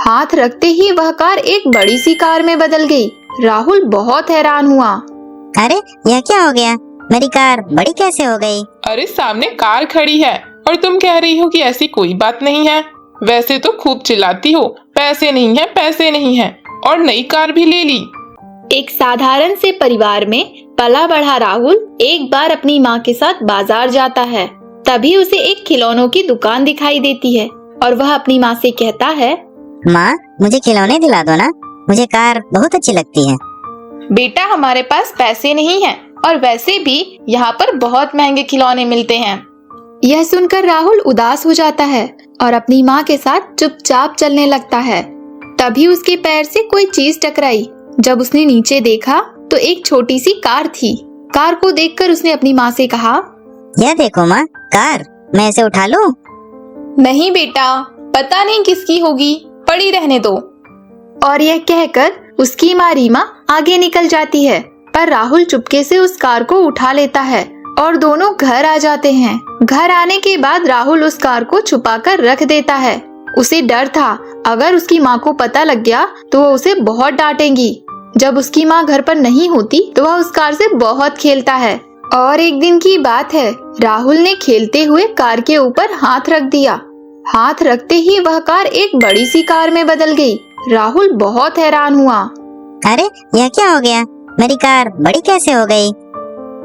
हाथ रखते ही वह कार एक बड़ी सी कार में बदल गई। राहुल बहुत हैरान हुआ। अरे यह क्या हो गया? मेरी कार बड़ी कैसे हो गई? अरे सामने कार खड़ी है और तुम कह रही हो कि ऐसी कोई बात नहीं है। वैसे तो खूब चिल्लाती हो, पैसे नहीं है, पैसे नहीं है, और नई कार भी ले ली। एक साधारण से परिवार में पला बढ़ा राहुल एक बार अपनी माँ के साथ बाजार जाता है। तभी उसे एक खिलौनों की दुकान दिखाई देती है और वह अपनी माँ से कहता है, माँ, मुझे खिलौने दिला दो ना, मुझे कार बहुत अच्छी लगती है। बेटा, हमारे पास पैसे नहीं हैं और वैसे भी यहाँ पर बहुत महंगे खिलौने मिलते हैं। यह सुनकर राहुल उदास हो जाता है और अपनी माँ के साथ चुपचाप चलने लगता है। तभी उसके पैर से कोई चीज टकराई। जब उसने नीचे देखा तो एक छोटी सी कार थी। कार को देखकर उसने अपनी माँ से कहा, यह देखो माँ, कार, मैं इसे उठा लूं? नहीं बेटा, पता नहीं किसकी होगी, पड़ी रहने दो। और यह कहकर उसकी माँ रीमा आगे निकल जाती है, पर राहुल चुपके से उस कार को उठा लेता है और दोनों घर आ जाते हैं। घर आने के बाद राहुल उस कार को छुपाकर रख देता है। उसे डर था, अगर उसकी माँ को पता लग गया तो वो उसे बहुत डांटेंगी। जब उसकी माँ घर पर नहीं होती तो वह उस कार से बहुत खेलता है। और एक दिन की बात है, राहुल ने खेलते हुए कार के ऊपर हाथ रख दिया। हाथ रखते ही वह कार एक बड़ी सी कार में बदल गई। राहुल बहुत हैरान हुआ। अरे यह क्या हो गया? मेरी कार बड़ी कैसे हो गई?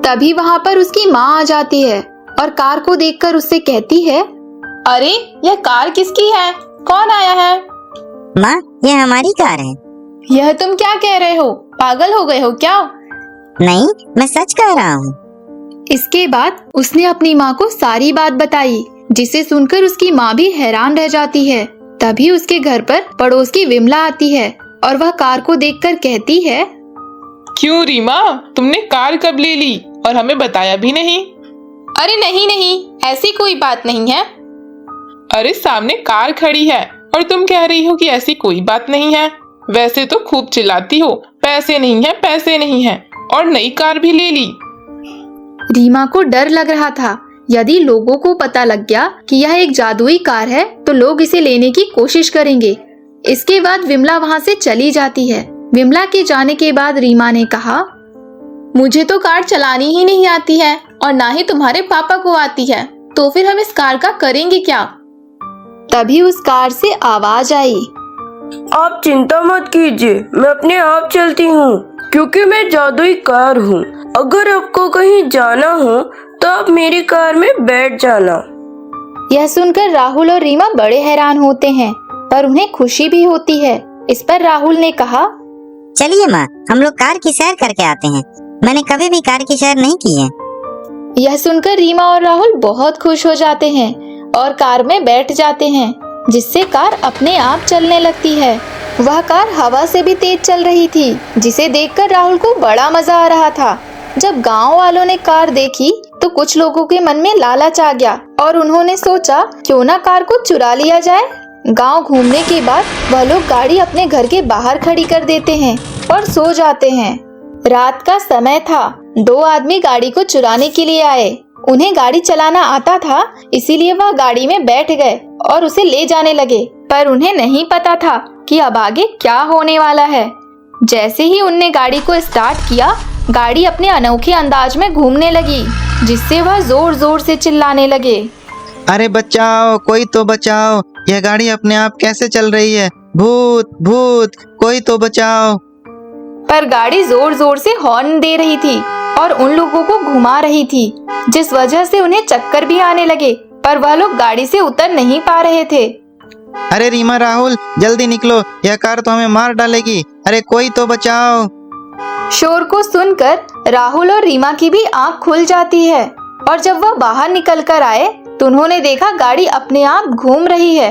तभी वहाँ पर उसकी माँ आ जाती है और कार को देखकर उससे कहती है, अरे यह कार किसकी है? कौन आया है? माँ, यह हमारी कार है। यह तुम क्या कह रहे हो? पागल हो गए हो क्या? नहीं, मैं सच कह रहा हूँ। इसके बाद उसने अपनी माँ को सारी बात बताई, जिसे सुनकर उसकी माँ भी हैरान रह जाती है। तभी उसके घर पर पड़ोस की विमला आती है और वह कार को देखकर कहती है, क्यों रीमा, तुमने कार कब ले ली और हमें बताया भी नहीं? अरे नहीं नहीं, ऐसी कोई बात नहीं है। अरे सामने कार खड़ी है और तुम कह रही हो कि ऐसी कोई बात नहीं है। वैसे तो खूब चिल्लाती हो, पैसे नहीं है, पैसे नहीं है, और नई कार भी ले ली। रीमा को डर लग रहा था, यदि लोगों को पता लग गया कि यह एक जादुई कार है तो लोग इसे लेने की कोशिश करेंगे। इसके बाद विमला वहाँ से चली जाती है। विमला के जाने के बाद रीमा ने कहा, मुझे तो कार चलानी ही नहीं आती है और ना ही तुम्हारे पापा को आती है, तो फिर हम इस कार का करेंगे क्या? तभी उस कार से आवाज आई, आप चिंता मत कीजिए, मैं अपने आप चलती हूँ, क्योंकि मैं जादुई कार हूँ। अगर आपको कहीं जाना हो तो आप मेरी कार में बैठ जाना। यह सुनकर राहुल और रीमा बड़े हैरान होते हैं, पर उन्हें खुशी भी होती है। इस पर राहुल ने कहा, चलिए माँ, हम लोग कार की सैर करके आते हैं। मैंने कभी भी कार की सैर नहीं की है। यह सुनकर रीमा और राहुल बहुत खुश हो जाते हैं और कार में बैठ जाते हैं, जिससे कार अपने आप चलने लगती है। वह कार हवा से भी तेज चल रही थी, जिसे देखकर राहुल को बड़ा मजा आ रहा था। जब गांव वालों ने कार देखी तो कुछ लोगों के मन में लालच आ गया और उन्होंने सोचा, क्यों ना कार को चुरा लिया जाए। गांव घूमने के बाद वह लोग गाड़ी अपने घर के बाहर खड़ी कर देते हैं और सो जाते हैं। रात का समय था। दो आदमी गाड़ी को चुराने के लिए आए। उन्हें गाड़ी चलाना आता था, इसीलिए वह गाड़ी में बैठ गए और उसे ले जाने लगे, पर उन्हें नहीं पता था कि अब आगे क्या होने वाला है। जैसे ही उनने गाड़ी को स्टार्ट किया, गाड़ी अपने अनोखे अंदाज में घूमने लगी, जिससे वह जोर जोर से चिल्लाने लगे, अरे बचाओ, कोई तो बचाओ, यह गाड़ी अपने आप कैसे चल रही है? भूत भूत, कोई तो बचाओ। पर गाड़ी जोर जोर से हॉर्न दे रही थी और उन लोगों को घुमा रही थी, जिस वजह से उन्हें चक्कर भी आने लगे, पर वह लोग गाड़ी से उतर नहीं पा रहे थे। अरे रीमा, राहुल, जल्दी निकलो, यह कार तो हमें मार डालेगी। अरे कोई तो बचाओ। शोर को सुनकर राहुल और रीमा की भी आंख खुल जाती है और जब वह बाहर निकल कर आए तो उन्होंने देखा गाड़ी अपने आप घूम रही है।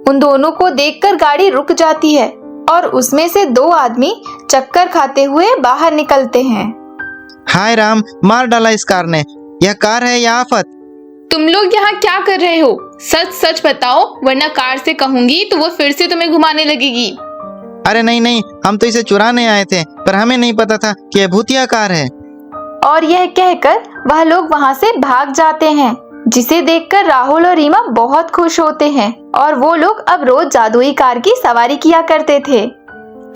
उन दोनों को देखकर गाड़ी रुक जाती है और उसमें से दो आदमी चक्कर खाते हुए बाहर निकलते हैं। हाय राम, मार डाला इस कार ने। यह कार है या आफत? तुम लोग यहाँ क्या कर रहे हो? सच सच बताओ, वरना कार से कहूंगी तो वो फिर से तुम्हें घुमाने लगेगी। अरे नहीं नहीं, हम तो इसे चुराने आए थे, पर हमें नहीं पता था कि यह भूतिया कार है। और यह कहकर वह लोग वहाँ से भाग जाते हैं। जिसे देखकर राहुल और रीमा बहुत खुश होते हैं और वो लोग अब रोज जादुई कार की सवारी किया करते थे।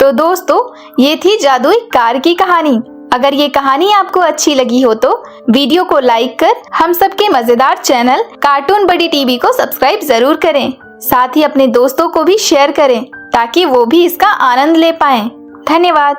तो दोस्तों, ये थी जादुई कार की कहानी। अगर ये कहानी आपको अच्छी लगी हो तो वीडियो को लाइक कर हम सबके मजेदार चैनल कार्टून बडी टीवी को सब्सक्राइब जरूर करें। साथ ही अपने दोस्तों को भी शेयर करें ताकि वो भी इसका आनंद ले पाएं। धन्यवाद।